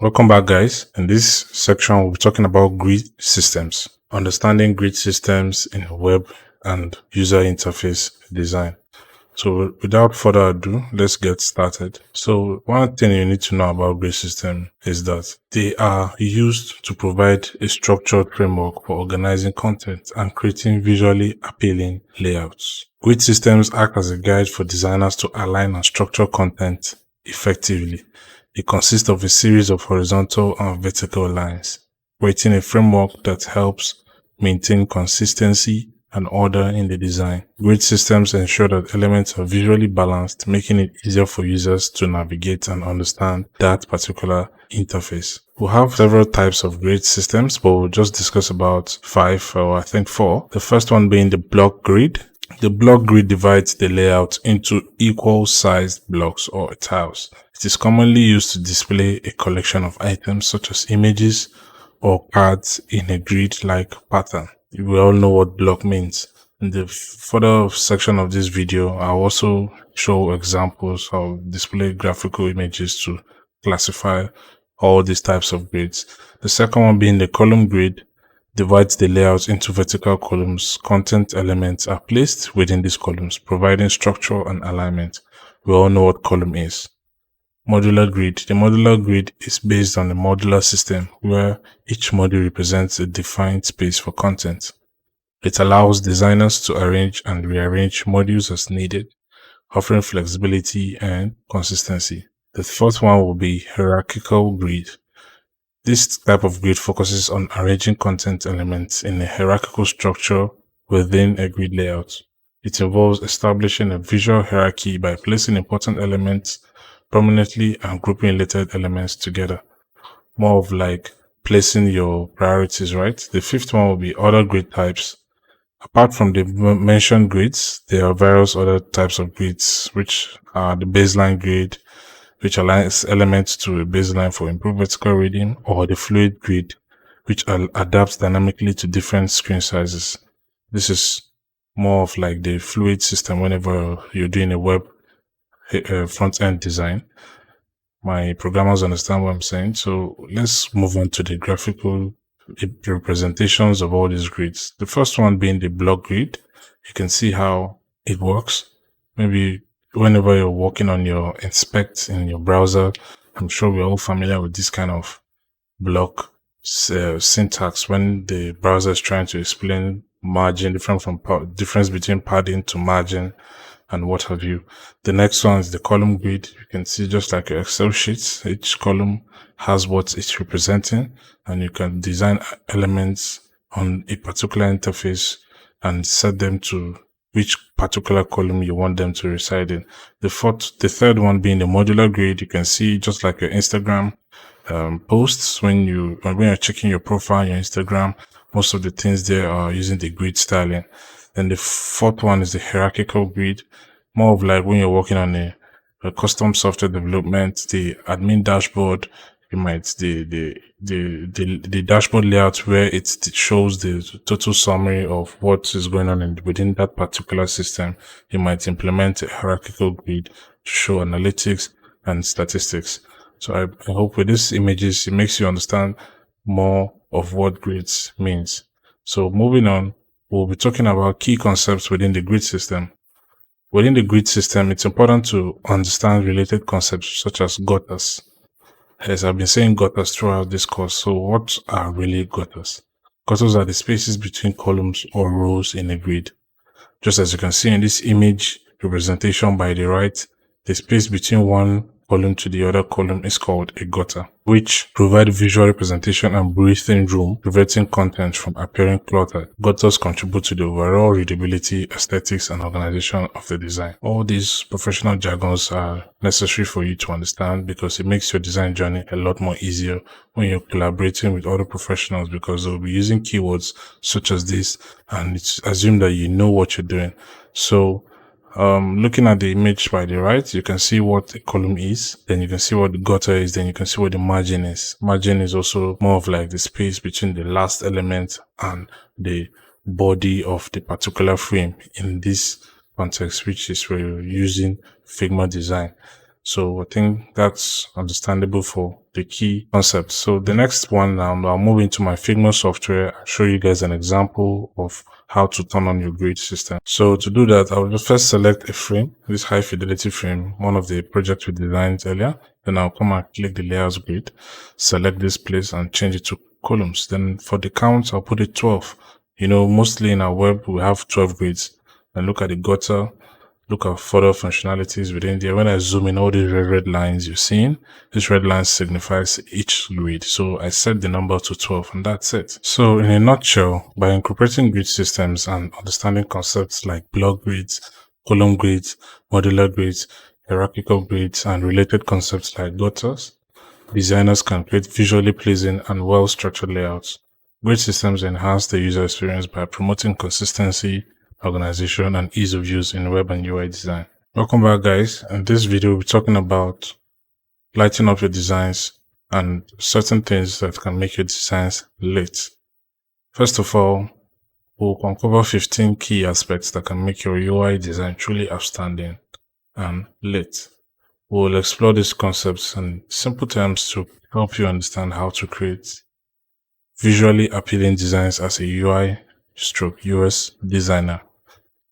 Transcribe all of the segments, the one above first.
Welcome back, guys. In this section, we'll be talking about grid systems, understanding grid systems in web and user interface design. So without further ado, let's get started. So one thing you need to know about grid system is that they are used to provide a structured framework for organizing content and creating visually appealing layouts. Grid systems act as a guide for designers to align and structure content effectively. It consists of a series of horizontal and vertical lines, creating a framework that helps maintain consistency and order in the design. Grid systems ensure that elements are visually balanced, making it easier for users to navigate and understand that particular interface. We'll have several types of grid systems, but we'll just discuss about 5 or I think 4. The first one being the block grid. The block grid divides the layout into equal sized blocks or tiles. It is commonly used to display a collection of items such as images or cards in a grid-like pattern. We all know what block means. In the further section of this video, I'll also show examples of display graphical images to classify all these types of grids. The second one being the column grid divides the layout into vertical columns. Content elements are placed within these columns, providing structure and alignment. We all know what column is. Modular grid. The modular grid is based on a modular system where each module represents a defined space for content. It allows designers to arrange and rearrange modules as needed, offering flexibility and consistency. The fourth one will be hierarchical grid. This type of grid focuses on arranging content elements in a hierarchical structure within a grid layout. It involves establishing a visual hierarchy by placing important elements prominently and grouping related elements together. More of like placing your priorities, right? The fifth one will be other grid types. Apart from the mentioned grids, there are various other types of grids, which are the baseline grid, which aligns elements to a baseline for improved vertical reading, or the fluid grid, which adapts dynamically to different screen sizes. This is more of like the fluid system whenever you're doing a web front-end design. My programmers understand what I'm saying. So let's move on to the graphical representations of all these grids. The first one being the block grid. You can see how it works. Maybe whenever you're working on your inspect in your browser, I'm sure we're all familiar with this kind of block syntax when the browser is trying to explain margin, difference between padding to margin and what have you. The next one is the column grid. You can see just like your Excel sheets, each column has what it's representing, and you can design elements on a particular interface and set them to which particular column you want them to reside in. The third one being the modular grid. You can see just like your Instagram posts when you're checking your profile, your Instagram, most of the things there are using the grid styling. Then the fourth one is the hierarchical grid, more of like when you're working on a custom software development, the admin dashboard. You might the dashboard layout where it shows the total summary of what is going on within that particular system. You might implement a hierarchical grid to show analytics and statistics. So I hope with these images it makes you understand more of what grids means. So moving on, we'll be talking about key concepts within the grid system. Within the grid system, it's important to understand related concepts such as gutters. As I've been saying gutters throughout this course, so what are really gutters? Gutters are the spaces between columns or rows in a grid. Just as you can see in this image representation by the right, the space between one column to the other column is called a gutter, which provide visual representation and breathing room, preventing content from appearing cluttered. Gutters contribute to the overall readability, aesthetics, and organization of the design. All these professional jargons are necessary for you to understand because it makes your design journey a lot more easier when you're collaborating with other professionals, because they'll be using keywords such as this, and it's assumed that you know what you're doing. So looking at the image by the right, you can see what a column is, then you can see what the gutter is, then you can see what the margin is. Margin is also more of like the space between the last element and the body of the particular frame in this context, which is where you're using Figma design. So I think that's understandable for the key concepts. So the next one, I'll move into my Figma software and show you guys an example of how to turn on your grid system. So to do that, I'll just first select a frame, this high fidelity frame, one of the projects we designed earlier. Then I'll come and click the layers grid, select this place and change it to columns. Then for the count, I'll put it 12. You know, mostly in our web, we have 12 grids. And look at the gutter, look at further functionalities within there. When I zoom in, all these red lines you're seeing, this red line signifies each grid. So I set the number to 12 and that's it. So in a nutshell, by incorporating grid systems and understanding concepts like block grids, column grids, modular grids, hierarchical grids, and related concepts like gutters, designers can create visually pleasing and well-structured layouts. Grid systems enhance the user experience by promoting consistency, organization, and ease of use in web and UI design. Welcome back, guys. In this video, we're talking about lighting up your designs and certain things that can make your designs lit. First of all, we'll uncover 15 key aspects that can make your UI design truly outstanding and lit. We'll explore these concepts in simple terms to help you understand how to create visually appealing designs as a UI/UX designer.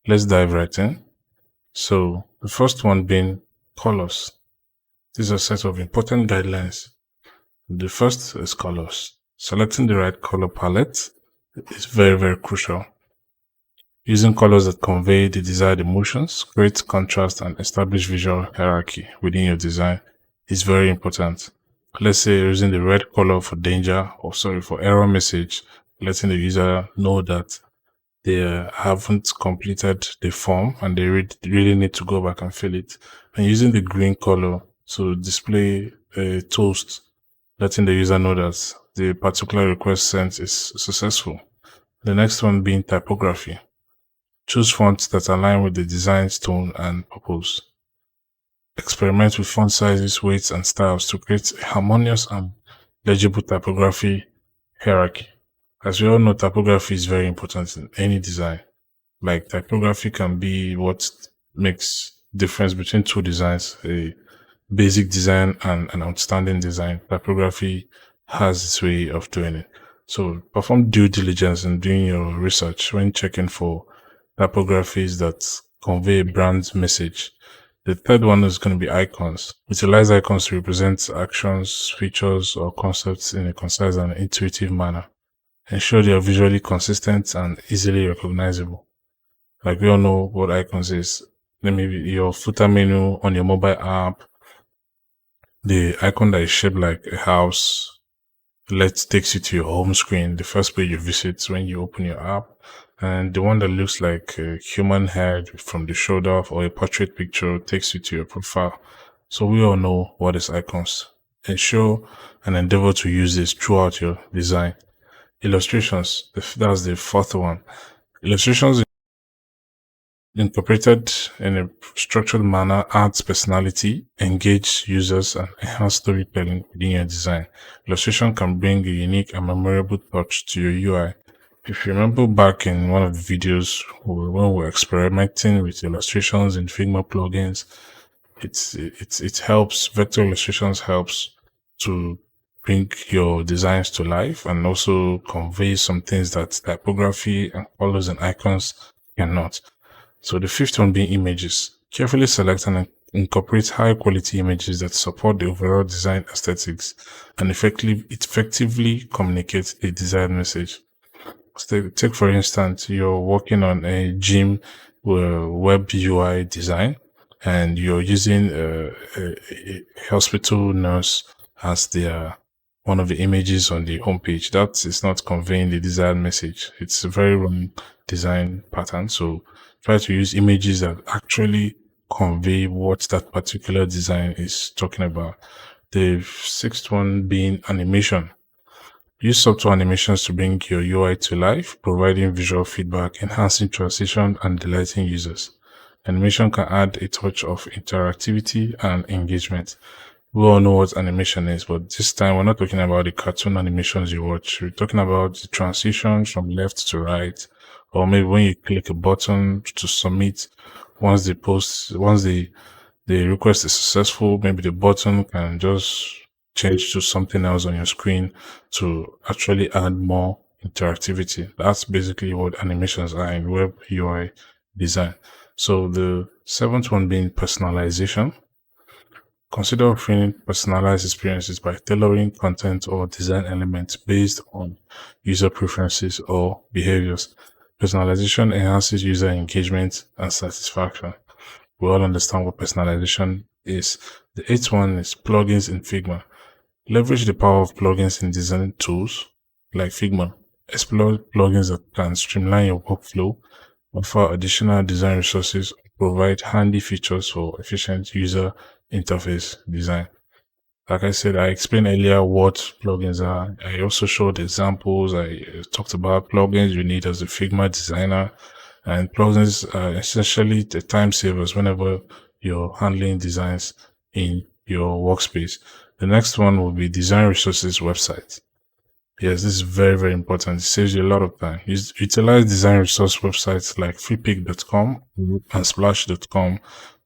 Let's dive right in. So the first one being colors. These are a set of important guidelines. The first is colors. Selecting the right color palette is very, very crucial. Using colors that convey the desired emotions, create contrast, and establish visual hierarchy within your design is very important. Let's say you're using the red color for danger, or for error message, letting the user know that they haven't completed the form and they really need to go back and fill it. And using the green color to display a toast, letting the user know that the particular request sent is successful. The next one being typography. Choose fonts that align with the design's tone and purpose. Experiment with font sizes, weights, and styles to create a harmonious and legible typography hierarchy. As we all know, typography is very important in any design. Like, typography can be what makes difference between two designs, a basic design and an outstanding design. Typography has its way of doing it. So perform due diligence in doing your research when checking for typographies that convey a brand message. The third one is going to be icons. Utilize icons to represent actions, features, or concepts in a concise and intuitive manner. Ensure they are visually consistent and easily recognizable. Like, we all know what icons is. Maybe your footer menu on your mobile app, the icon that is shaped like a house, takes you to your home screen, the first page you visit when you open your app, and the one that looks like a human head from the shoulder or a portrait picture takes you to your profile. So we all know what is icons. Ensure and endeavor to use this throughout your design. Illustrations, that's the fourth one. Illustrations incorporated in a structured manner adds personality, engage users, and enhance storytelling within your design. Illustration can bring a unique and memorable touch to your UI. If you remember back in one of the videos when we were experimenting with illustrations in Figma plugins, it helps. Vector illustrations helps to bring your designs to life and also convey some things that typography and colors and icons cannot. So the fifth one being images. Carefully select and incorporate high quality images that support the overall design aesthetics and effectively communicate a desired message. Take for instance, you're working on a gym web UI design and you're using a hospital nurse as one of the images on the homepage. That is not conveying the desired message. It's a very wrong design pattern. So try to use images that actually convey what that particular design is talking about. The sixth one being animation. Use software animations to bring your UI to life, providing visual feedback, enhancing transition, and delighting users. Animation can add a touch of interactivity and engagement. We all know what animation is, but this time we're not talking about the cartoon animations you watch. We're talking about the transitions from left to right, or maybe when you click a button to submit, once the request is successful, maybe the button can just change to something else on your screen to actually add more interactivity. That's basically what animations are in web UI design. So the seventh one being personalization. Consider offering personalized experiences by tailoring content or design elements based on user preferences or behaviors. Personalization enhances user engagement and satisfaction. We all understand what personalization is. The eighth one is plugins in Figma. Leverage the power of plugins in design tools like Figma. Explore plugins that can streamline your workflow, offer additional design resources, provide handy features for efficient user interface design. Like I said, I explained earlier what plugins are. I also showed examples. I talked about plugins you need as a Figma designer. And plugins are essentially the time savers whenever you're handling designs in your workspace. The next one will be design resources website. Yes, this is very, very important. It saves you a lot of time. Utilize design resource websites like freepik.com and splash.com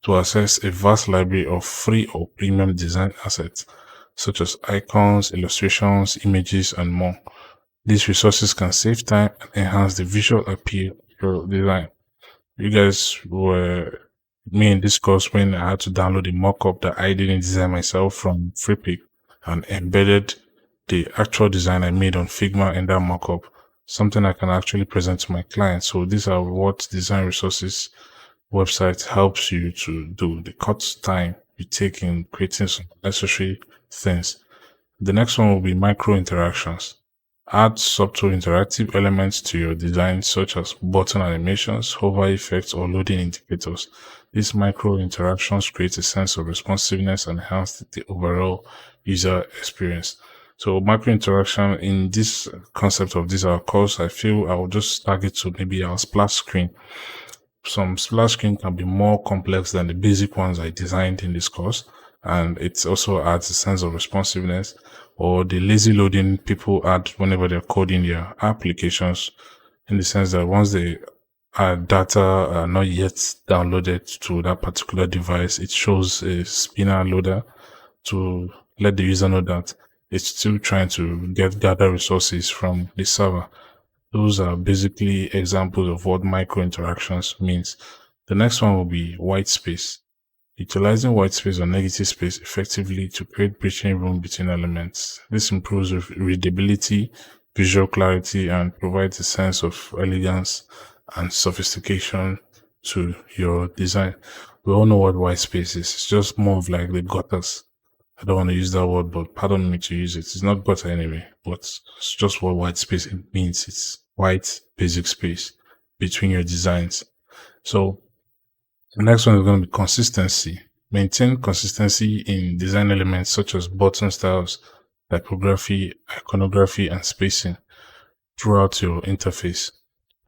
to access a vast library of free or premium design assets, such as icons, illustrations, images, and more. These resources can save time and enhance the visual appeal of your design. You guys were me in this course when I had to download a mockup that I didn't design myself from FreePik and embedded the actual design I made on Figma in that mockup, something I can actually present to my clients. So these are what design resources website helps you to do. The cut time you take in creating some necessary things. The next one will be micro interactions. Add subtle interactive elements to your design, such as button animations, hover effects, or loading indicators. These micro interactions create a sense of responsiveness and enhance the overall user experience. So micro interaction in this concept of this our course, I feel I will just target to maybe our splash screen. Some splash screen can be more complex than the basic ones I designed in this course, and it also adds a sense of responsiveness, or the lazy loading people add whenever they're coding their applications, in the sense that once the data are not yet downloaded to that particular device, it shows a spinner loader to let the user know that it's still trying to gather resources from the server. Those are basically examples of what micro interactions means. The next one will be white space. Utilizing white space or negative space effectively to create breathing room between elements. This improves readability, visual clarity, and provides a sense of elegance and sophistication to your design. We all know what white space is. It's just more of like the gutters. I don't want to use that word, but pardon me to use it. It's not gutter anyway, but it's just what white space means. It's white basic space between your designs. So the next one is going to be consistency. Maintain consistency in design elements such as button styles, typography, iconography, and spacing throughout your interface.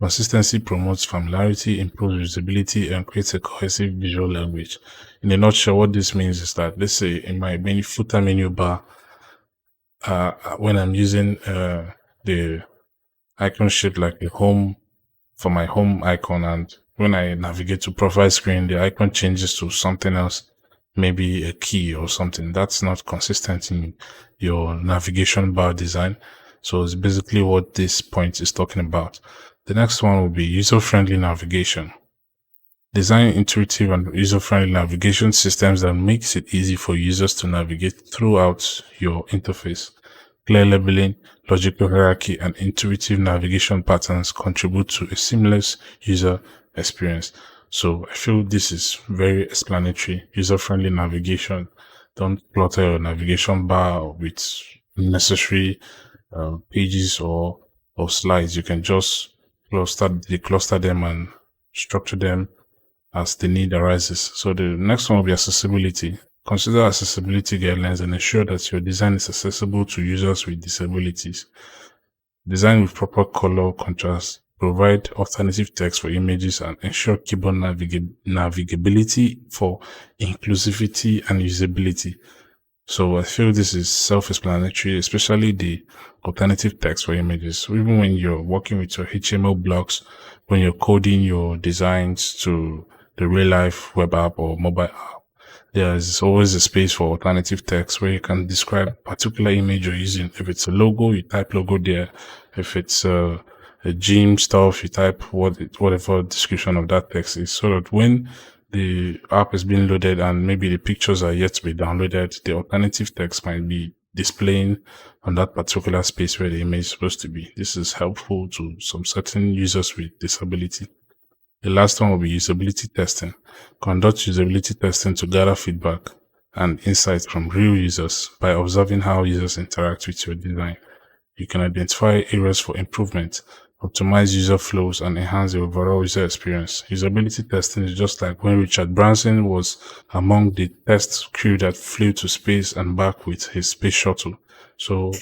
Consistency promotes familiarity, improves usability, and creates a cohesive visual language. In a nutshell, what this means is that, let's say in my footer menu bar, when I'm using the icon shape like the home for my home icon, and when I navigate to profile screen, the icon changes to something else, maybe a key or something. That's not consistent in your navigation bar design. So it's basically what this point is talking about. The next one will be user-friendly navigation. Design intuitive and user-friendly navigation systems that makes it easy for users to navigate throughout your interface. Clear labeling, logical hierarchy, and intuitive navigation patterns contribute to a seamless user experience. So I feel this is very explanatory. User-friendly navigation. Don't clutter your navigation bar with unnecessary pages or slides. You can just decluster them and structure them as the need arises. So the next one will be accessibility. Consider accessibility guidelines and ensure that your design is accessible to users with disabilities. Design with proper color contrast. Provide alternative text for images and ensure keyboard navigability for inclusivity and usability. So I feel this is self-explanatory, especially the alternative text for images. Even when you're working with your HTML blocks, when you're coding your designs to the real life web app or mobile app, there's always a space for alternative text where you can describe a particular image you're using. If it's a logo, you type logo there. If it's a gym stuff, you type whatever description of that text is, so that when the app is being loaded and maybe the pictures are yet to be downloaded, the alternative text might be displaying on that particular space where the image is supposed to be. This is helpful to some certain users with disability. The last one will be usability testing. Conduct usability testing to gather feedback and insights from real users by observing how users interact with your design. You can identify areas for improvement, optimize user flows, and enhance the overall user experience. Usability testing is just like when Richard Branson was among the test crew that flew to space and back with his space shuttle. So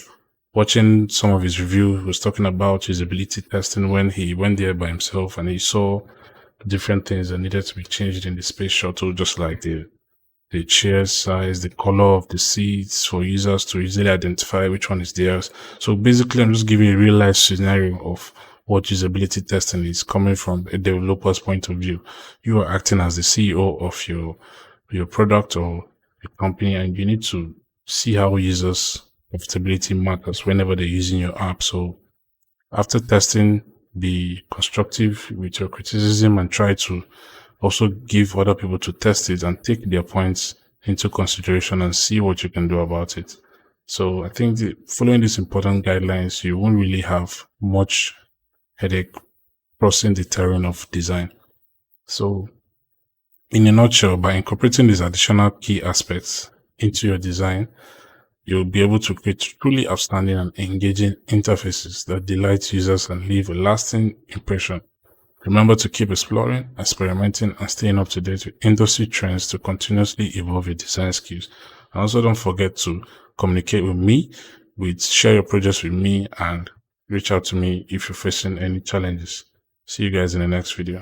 watching some of his review, he was talking about usability testing when he went there by himself and he saw different things that needed to be changed in the space shuttle, just like the chair size, the color of the seats for users to easily identify which one is theirs. So basically, I'm just giving a real life scenario of what usability testing is coming from a developer's point of view. You are acting as the CEO of your product or your company, and you need to see how users' profitability matters whenever they're using your app. So after testing, be constructive with your criticism and try to also give other people to test it and take their points into consideration and see what you can do about it. So I think following these important guidelines, you won't really have much headache crossing the terrain of design. So in a nutshell, by incorporating these additional key aspects into your design, you'll be able to create truly outstanding and engaging interfaces that delight users and leave a lasting impression. Remember to keep exploring, experimenting, and staying up to date with industry trends to continuously evolve your design skills. And also don't forget to communicate with me, share your projects with me, and reach out to me if you're facing any challenges. See you guys in the next video.